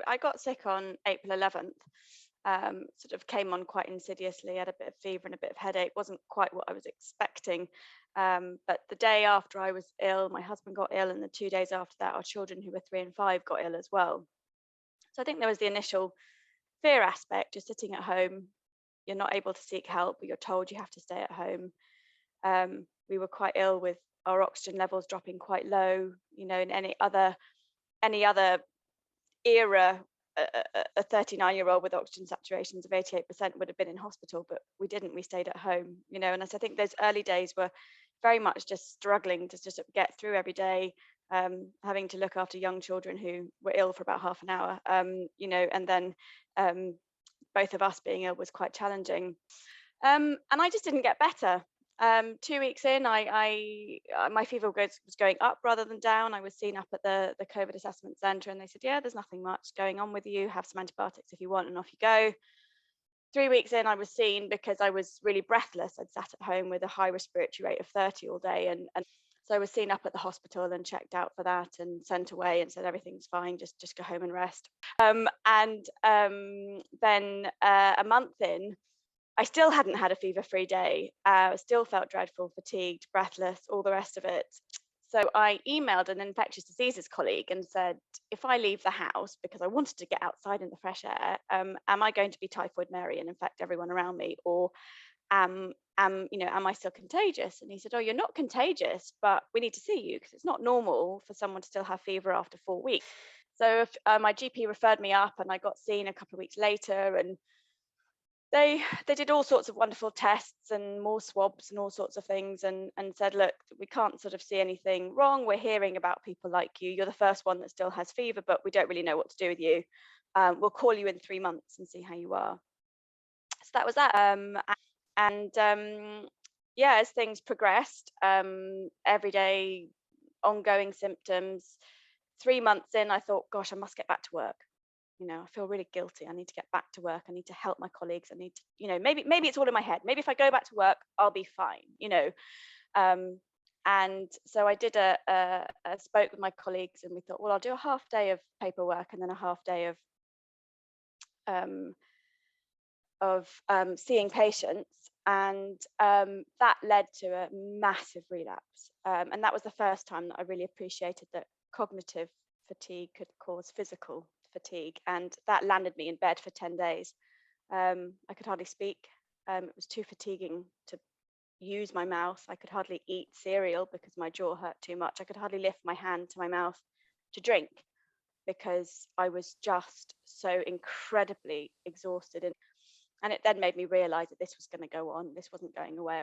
I got sick on April 11th. Sort of came on quite insidiously, had a bit of fever and a bit of headache, wasn't quite what I was expecting. But the day after I was ill, my husband got ill, and the 2 days after that, our children who were 3 and 5 got ill as well. So I think there was the initial fear aspect, just sitting at home. You're not able to seek help, but you're told you have to stay at home. We were quite ill with our oxygen levels dropping quite low. In any other era, a 39-year-old with oxygen saturations of 88% would have been in hospital, but we didn't. We stayed at home. And I think those early days were very much just struggling to just get through every day, having to look after young children who were ill for about half an hour, and then um, both of us being ill was quite challenging. And I just didn't get better. 2 weeks in, my fever was going up rather than down. I was seen up at the COVID assessment centre, and they said, "Yeah, there's nothing much going on with you. Have some antibiotics if you want," and off you go. 3 weeks in, I was seen because I was really breathless. I'd sat at home with a high respiratory rate of 30 all day, and so I was seen up at the hospital and checked out for that, and sent away and said everything's fine, just go home and rest. And then a month in, I still hadn't had a fever-free day. I still felt dreadful, fatigued, breathless, all the rest of it. So I emailed an infectious diseases colleague and said, if I leave the house because I wanted to get outside in the fresh air, am I going to be typhoid Mary and infect everyone around me, or am I still contagious? And he said, "Oh, you're not contagious, but we need to see you because it's not normal for someone to still have fever after 4 weeks." So my GP referred me up, and I got seen a couple of weeks later, and they did all sorts of wonderful tests and more swabs and all sorts of things, and said, "Look, we can't sort of see anything wrong. We're hearing about people like you. You're the first one that still has fever, but we don't really know what to do with you. We'll call you in 3 months and see how you are." So that was that. And yeah, as things progressed, every day, ongoing symptoms. 3 months in, I thought, gosh, I must get back to work. I feel really guilty. I need to get back to work. I need to help my colleagues. I need to, maybe it's all in my head. Maybe if I go back to work, I'll be fine. Um, and so I did a spoke with my colleagues, and we thought, well, I'll do a half day of paperwork and then a half day um, of seeing patients. And that led to a massive relapse. And that was the first time that I really appreciated that cognitive fatigue could cause physical fatigue. And that landed me in bed for 10 days. I could hardly speak. It was too fatiguing to use my mouth. I could hardly eat cereal because my jaw hurt too much. I could hardly lift my hand to my mouth to drink because I was just so incredibly exhausted. And it then made me realize that this was going to go on. This wasn't going away.